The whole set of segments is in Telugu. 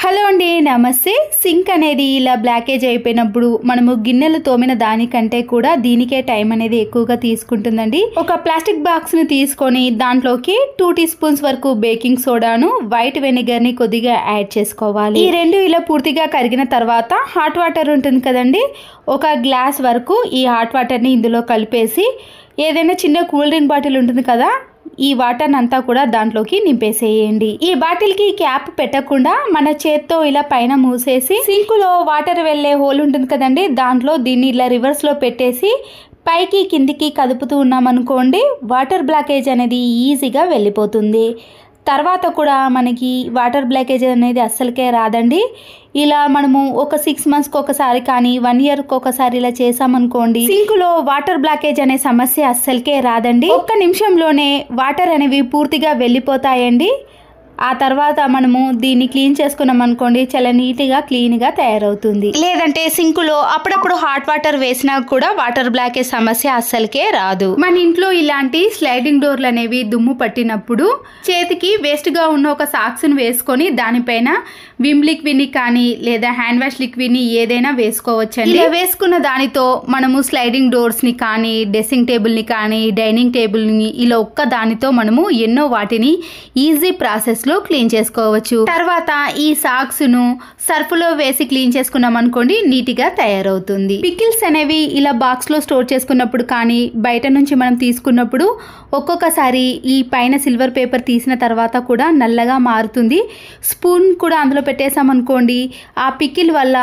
హలో అండి, నమస్తే. సింక్ అనేది ఇలా బ్లాకేజ్ అయిపోయినప్పుడు మనము గిన్నెలు తోమిన దానికంటే కూడా దీనికే టైం అనేది ఎక్కువగా తీసుకుంటుందండి. ఒక ప్లాస్టిక్ బాక్స్ ని తీసుకొని దాంట్లోకి 2 టీ స్పూన్స్ వరకు బేకింగ్ సోడాను, వైట్ వెనిగర్ ని కొద్దిగా యాడ్ చేసుకోవాలి. ఈ రెండు ఇలా పూర్తిగా కరిగిన తర్వాత హాట్ వాటర్ ఉంటుంది కదండి, ఒక గ్లాస్ వరకు ఈ హాట్ వాటర్ ని ఇందులో కలిపేసి ఏదైనా చిన్న కూల్ డ్రింక్ బాటిల్ ఉంటుంది కదా, ఈ వాటర్ అంతా కూడా దాంట్లోకి నింపేసేయండి. ఈ బాటిల్ కి క్యాప్ పెట్టకుండా మన చేత్తో ఇలా పైన మూసేసి సింక్ లో వాటర్ వెళ్లే హోల్ ఉంటుంది కదండి, దాంట్లో దీన్ని ఇలా రివర్స్ లో పెట్టేసి పైకి కిందికి కదుపుతూ ఉన్నామనుకోండి, వాటర్ బ్లాకేజ్ అనేది ఈజీగా వెళ్ళిపోతుంది. తర్వాత కూడా మనకి వాటర్ బ్లాకేజ్ అనేది అస్సలకే రాదండి. ఇలా మనము ఒక 6 మంత్స్కి ఒకసారి కానీ 1 ఇయర్కి ఒకసారి ఇలా చేసామనుకోండి, సింకులో వాటర్ బ్లాకేజ్ అనే సమస్య అస్సలకే రాదండి. ఒక్క నిమిషంలోనే వాటర్ అనేవి పూర్తిగా వెళ్ళిపోతాయండి. ఆ తర్వాత మనము దీన్ని క్లీన్ చేసుకున్నాం అనుకోండి, చాలా నీట్గా క్లీన్గా తయారవుతుంది. లేదంటే సింకులో అప్పుడప్పుడు హాట్ వాటర్ వేసినా కూడా వాటర్ బ్లాకేజ్ సమస్య అస్సలకే రాదు. మన ఇంట్లో ఇలాంటి స్లైడింగ్ డోర్లు అనేవి దుమ్ము పట్టినప్పుడు చేతికి వేస్ట్గా ఉన్న ఒక సాక్స్ని వేసుకొని దానిపైన విమ్ లిక్విడ్ని కానీ లేదా హ్యాండ్ వాష్ లిక్విడ్ని ఏదైనా వేసుకోవచ్చండి. ఇలా వేసుకున్న దానితో మనము స్లైడింగ్ డోర్స్ని కానీ, డ్రెస్సింగ్ టేబుల్ని కానీ, డైనింగ్ టేబుల్ని ఇలా ఒక్క దానితో మనము ఎన్నో వాటిని ఈజీ ప్రాసెస్లో క్లీన్ చేసుకోవచ్చు. తర్వాత ఈ సాక్స్ ను సర్ఫ్ లో వేసి క్లీన్ చేసుకున్నాం అనుకోండి, నీట్ గా తయారవుతుంది. పికిల్స్ అనేవి ఇలా బాక్స్ లో స్టోర్ చేసుకున్నప్పుడు కానీ బయట నుంచి మనం తీసుకున్నప్పుడు ఒక్కొక్కసారి ఈ పైన సిల్వర్ పేపర్ తీసిన తర్వాత కూడా నల్లగా మారుతుంది. స్పూన్ కూడా అందులో పెట్టేసామనుకోండి, ఆ పికిల్ వల్ల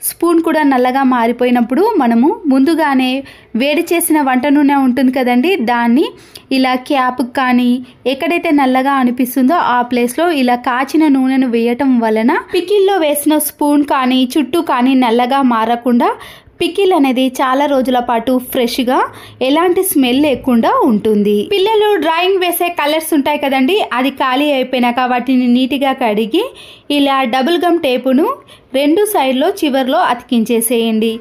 స్పూన్ కూడా నల్లగా మారిపోయినప్పుడు మనము ముందుగానే వేడి చేసిన వంట నూనె ఉంటుంది కదండి, దాన్ని ఇలా క్యాప్ కానీ ఎక్కడైతే నల్లగా అనిపిస్తుందో ఆ ప్లేస్లో ఇలా కాచిన నూనెను వేయటం వలన పికిల్లో వేసిన స్పూన్ కానీ చుట్టూ కానీ నల్లగా మారకుండా పికిల్ అనేది చాలా రోజుల పాటు ఫ్రెష్గా ఎలాంటి స్మెల్ లేకుండా ఉంటుంది. పిల్లలు డ్రాయింగ్ వేసే కలర్స్ ఉంటాయి కదండి, అది ఖాళీ అయిపోయినాక వాటిని నీట్గా కడిగి ఇలా డబుల్ గమ్ టేపును 2 సైడ్లో చివర్లో అతికించేసేయండి.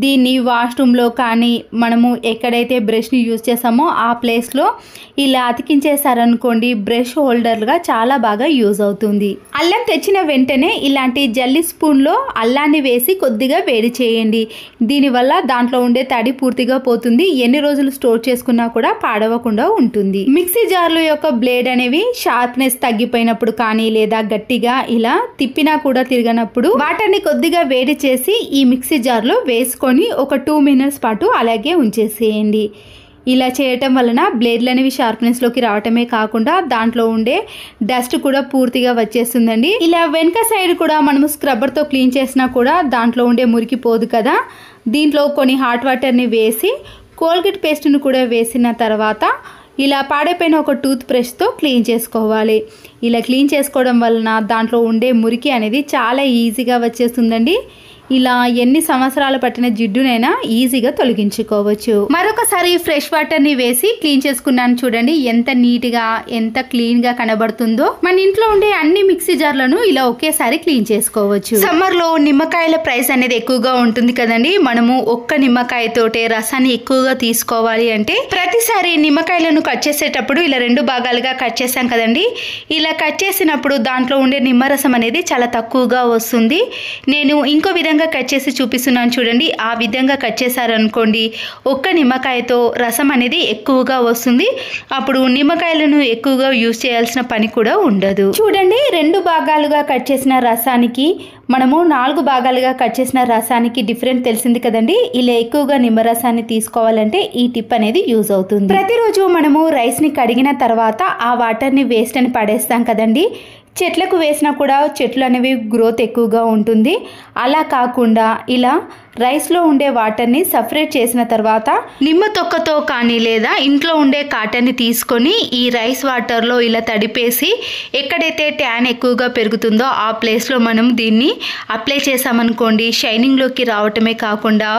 దీన్ని వాష్రూమ్లో కానీ మనము ఎక్కడైతే బ్రష్ని యూజ్ చేసామో ఆ ప్లేస్లో ఇలా అతికించేసారనుకోండి, బ్రష్ హోల్డర్గా చాలా బాగా యూజ్ అవుతుంది. అల్లం తెచ్చిన వెంటనే ఇలాంటి జల్లి స్పూన్లో అల్లాన్ని వేసి కొద్దిగా వేడి చేయండి. దీనివల్ల దాంట్లో ఉండే తడి పూర్తిగా పోతుంది. ఎన్ని రోజులు స్టోర్ చేసుకున్నా కూడా పాడవకుండా ఉంటుంది. మిక్సీ జార్ల యొక్క బ్లేడ్ అనేవి షార్ప్నెస్ తగ్గిపోయినప్పుడు కానీ లేదా గట్టిగా ఇలా తిప్పినా కూడా తిరగనప్పుడు వాటర్ని కొద్దిగా వేడి చేసి ఈ మిక్సీ జార్లో వేసుకొని ఒక 2 మినిట్స్ పాటు అలాగే ఉంచేసేయండి. ఇలా చేయటం వలన బ్లేడ్లు అనేవి షార్ప్నెస్లోకి రావటమే కాకుండా దాంట్లో ఉండే డస్ట్ కూడా పూర్తిగా వచ్చేస్తుందండి. ఇలా వెనక సైడ్ కూడా మనము స్క్రబ్బర్తో క్లీన్ చేసినా కూడా దాంట్లో ఉండే మురికి పోదు కదా. దీంట్లో కొన్ని హాట్ వాటర్ని వేసి కోల్గేట్ పేస్ట్ను కూడా వేసిన తర్వాత ఇలా పాడైపోయిన ఒక టూత్ బ్రష్తో క్లీన్ చేసుకోవాలి. ఇలా క్లీన్ చేసుకోవడం వలన దాంట్లో ఉండే మురికి అనేది చాలా ఈజీగా వచ్చేస్తుందండి. ఇలా ఎన్ని సంవత్సరాలు పట్టిన జిడ్డునైనా ఈజీగా తొలగించుకోవచ్చు. మరొకసారి ఫ్రెష్ వాటర్ని వేసి క్లీన్ చేసుకున్నాను చూడండి, ఎంత నీట్గా ఎంత క్లీన్గా కనబడుతుందో. మన ఇంట్లో ఉండే అన్ని మిక్సీ జార్లను ఇలా ఒకేసారి క్లీన్ చేసుకోవచ్చు. సమ్మర్లో నిమ్మకాయల ప్రైస్ అనేది ఎక్కువగా ఉంటుంది కదండి, మనము ఒక్క నిమ్మకాయతోటే రసాన్ని ఎక్కువగా తీసుకోవాలి అంటే ప్రతిసారి నిమ్మకాయలను కట్ చేసేటప్పుడు ఇలా 2 భాగాలుగా కట్ చేసాం కదండి, ఇలా కట్ చేసినప్పుడు దాంట్లో ఉండే నిమ్మరసం అనేది చాలా తక్కువగా వస్తుంది. నేను ఇంకో విధంగా కట్ చేసి చూపిస్తున్నాను చూడండి, ఆ విధంగా కట్ చేశారనుకోండి ఒక్క నిమ్మకాయతో రసం అనేది ఎక్కువగా వస్తుంది. అప్పుడు నిమ్మకాయలను ఎక్కువగా యూజ్ చేయాల్సిన పని కూడా ఉండదు. చూడండి, 2 భాగాలుగా కట్ చేసిన రసానికి మనము 4 భాగాలుగా కట్ చేసిన రసానికి డిఫరెంట్ తెలిసింది కదండి. ఇలా ఎక్కువగా నిమ్మరసాన్ని తీసుకోవాలంటే ఈ టిప్ అనేది యూజ్ అవుతుంది. ప్రతిరోజు మనము రైస్ని కడిగిన తర్వాత ఆ వాటర్ని వేస్ట్ అని పడేస్తాం కదండి, చెట్లకు వేసినా కూడా చెట్లు అనేవి గ్రోత్ ఎక్కువగా ఉంటుంది. అలా కాకుండా ఇలా రైస్లో ఉండే వాటర్ని సపరేట్ చేసిన తర్వాత నిమ్మ తొక్కతో కానీ లేదా ఇంట్లో ఉండే కాటన్ని తీసుకొని ఈ రైస్ వాటర్లో ఇలా తడిపేసి ఎక్కడైతే ట్యాన్ ఎక్కువగా పెరుగుతుందో ఆ ప్లేస్లో మనం దీన్ని అప్లై చేసామనుకోండి, షైనింగ్లోకి రావటమే కాకుండా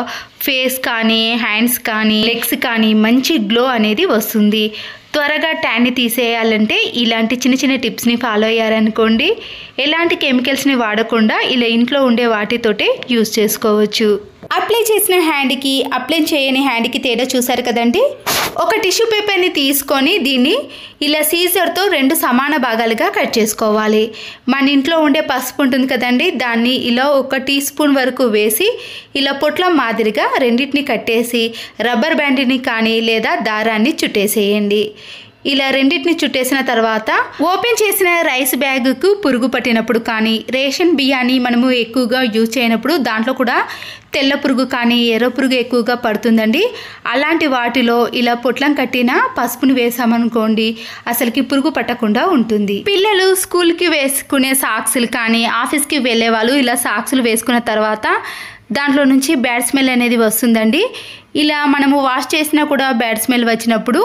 ఫేస్ కానీ హ్యాండ్స్ కానీ లెగ్స్ కానీ మంచి గ్లో అనేది వస్తుంది. త్వరగా ట్యాన్ని తీసేయాలంటే ఇలాంటి చిన్న చిన్న టిప్స్ని ఫాలో అయ్యారనుకోండి, ఎలాంటి కెమికల్స్ని వాడకుండా ఇలా ఇంట్లో ఉండే వాటితోటే యూజ్ చేసుకోవచ్చు. అప్లై చేసిన హ్యాండ్కి అప్లై చేయని హ్యాండ్కి తేడా చూసారు కదండి. ఒక టిష్యూ పేపర్ని తీసుకొని దీన్ని ఇలా సీజర్తో 2 సమాన భాగాలుగా కట్ చేసుకోవాలి. మన ఇంట్లో ఉండే పసుపు ఉంటుంది కదండి, దాన్ని ఇలా 1 టీ స్పూన్ వరకు వేసి ఇలా పొట్లం మాదిరిగా రెండింటిని కట్టేసి రబ్బర్ బ్యాండ్ని కానీ లేదా దారాన్ని చుట్టేసేయండి. ఇలా రెండింటిని చుట్టేసిన తర్వాత ఓపెన్ చేసిన రైస్ బ్యాగ్కు పురుగు పట్టినప్పుడు కానీ రేషన్ బియ్యాన్ని మనము ఎక్కువగా యూజ్ చేయనప్పుడు దాంట్లో కూడా తెల్ల పురుగు కానీ ఎర్ర పురుగు ఎక్కువగా పడుతుందండి. అలాంటి వాటిలో ఇలా పొట్లం కట్టిన పసుపుని వేసామనుకోండి అసలుకి పురుగు పట్టకుండా ఉంటుంది. పిల్లలు స్కూల్కి వేసుకునే సాక్స్లు కానీ ఆఫీస్కి వెళ్ళే వాళ్ళు ఇలా సాక్స్లు వేసుకున్న తర్వాత దాంట్లో నుంచి బ్యాడ్ స్మెల్ అనేది వస్తుందండి. ఇలా మనము వాష్ చేసినా కూడా బ్యాడ్ స్మెల్ వచ్చినప్పుడు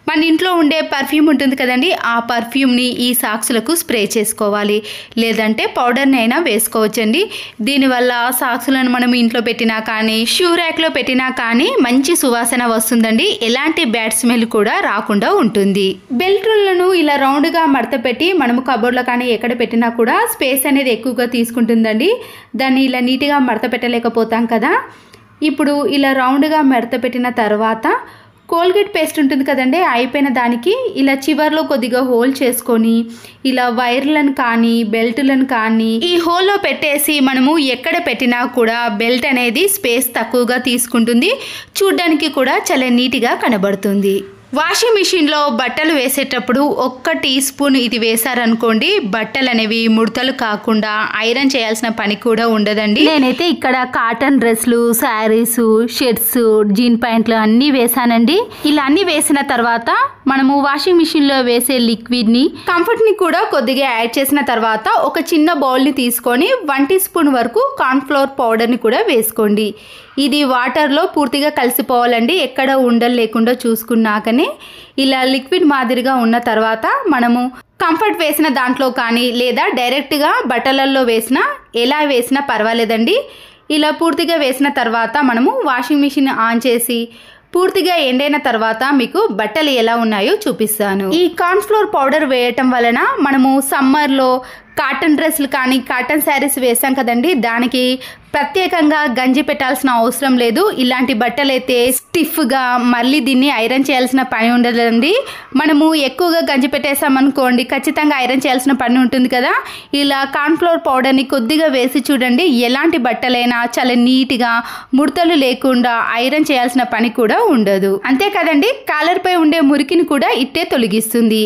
మన ఇంట్లో ఉండే పర్ఫ్యూమ్ ఉంటుంది కదండి, ఆ పర్ఫ్యూమ్ని ఈ సాక్స్లకు స్ప్రే చేసుకోవాలి. లేదంటే పౌడర్ని అయినా వేసుకోవచ్చండి. దీనివల్ల సాక్స్లను మనం ఇంట్లో పెట్టినా కానీ షూ ర్యాక్లో పెట్టినా కానీ మంచి సువాసన వస్తుందండి. ఎలాంటి బ్యాడ్ స్మెల్ కూడా రాకుండా ఉంటుంది. బెల్ట్లను ఇలా రౌండ్గా మడత పెట్టి మనము కబోర్డ్లో కానీ ఎక్కడ పెట్టినా కూడా స్పేస్ అనేది ఎక్కువగా తీసుకుంటుందండి. దాన్ని ఇలా నీట్గా మడత పెట్టలేకపోతాం కదా. ఇప్పుడు ఇలా రౌండ్గా మడత పెట్టిన తర్వాత కోల్గేట్ పేస్ట్ ఉంటుంది కదండి, అయిపోయిన దానికి ఇలా చివర్లో కొద్దిగా హోల్ చేసుకొని ఇలా వైర్లను కానీ బెల్ట్లను కానీ ఈ హోల్లో పెట్టేసి మనము ఎక్కడ పెట్టినా కూడా బెల్ట్ అనేది స్పేస్ తక్కువగా తీసుకుంటుంది. చూడ్డానికి కూడా చాలా నీట్గా కనబడుతుంది. వాషింగ్ మిషన్లో బట్టలు వేసేటప్పుడు 1 టీ స్పూన్ ఇది వేసారనుకోండి బట్టలు అనేవి ముడతలు కాకుండా ఐరన్ చేయాల్సిన పని కూడా ఉండదండి. నేనైతే ఇక్కడ కాటన్ డ్రెస్లు, శారీస్, షర్ట్స్, జీన్ ప్యాంట్లు అన్నీ వేసానండి. ఇలా అన్నీ వేసిన తర్వాత మనము వాషింగ్ మిషన్లో వేసే లిక్విడ్ని కంఫర్ట్ని కూడా కొద్దిగా యాడ్ చేసిన తర్వాత ఒక చిన్న బౌల్ని తీసుకొని 1 టీ స్పూన్ వరకు కార్న్ఫ్లవర్ పౌడర్ని కూడా వేసుకోండి. ఇది వాటర్లో పూర్తిగా కలిసిపోవాలండి. ఎక్కడ ఉండలు లేకుండా చూసుకున్నాకనే ఇలా లిక్విడ్ మాదిరిగా ఉన్న తర్వాత మనము కంఫర్ట్ వేసిన దాంట్లో కానీ లేదా డైరెక్ట్గా బట్టలల్లో వేసినా ఎలా వేసినా పర్వాలేదండి. ఇలా పూర్తిగా వేసిన తర్వాత మనము వాషింగ్ మిషన్ ఆన్ చేసి పూర్తిగా ఎండైన తర్వాత మీకు బట్టలు ఎలా ఉన్నాయో చూపిస్తాను. ఈ కార్న్ఫ్లోర్ పౌడర్ వేయటం వలన మనము సమ్మర్లో కాటన్ డ్రెస్లు కానీ కాటన్ శారీస్ వేసాం కదండి, దానికి ప్రత్యేకంగా గంజి పెట్టాల్సిన అవసరం లేదు. ఇలాంటి బట్టలు అయితే స్టిఫ్గా మళ్ళీ దీన్ని ఐరన్ చేయాల్సిన పని ఉండదండి. మనము ఎక్కువగా గంజి పెట్టేసామనుకోండి ఖచ్చితంగా ఐరన్ చేయాల్సిన పని ఉంటుంది కదా. ఇలా కార్న్ఫ్లోర్ పౌడర్ని కొద్దిగా వేసి చూడండి, ఎలాంటి బట్టలైనా చాలా నీట్గా ముడతలు లేకుండా ఐరన్ చేయాల్సిన పని కూడా ఉండదు. అంతే కదండి, కాలర్పై ఉండే మురికిని కూడా ఇట్టే తొలగిస్తుంది.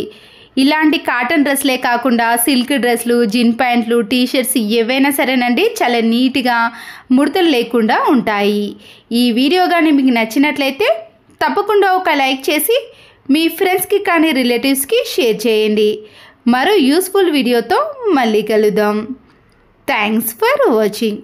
ఇలాంటి కాటన్ డ్రెస్లే కాకుండా సిల్క్ డ్రెస్లు, జీన్ ప్యాంట్లు, టీషర్ట్స్ ఏవైనా సరేనండి చాలా నీట్గా ముడతలు లేకుండా ఉంటాయి. ఈ వీడియో కానీ మీకు నచ్చినట్లయితే తప్పకుండా ఒక లైక్ చేసి మీ ఫ్రెండ్స్కి కానీ రిలేటివ్స్కి షేర్ చేయండి. మరో యూస్ఫుల్ వీడియోతో మళ్ళీ కలుద్దాం. Thanks for watching.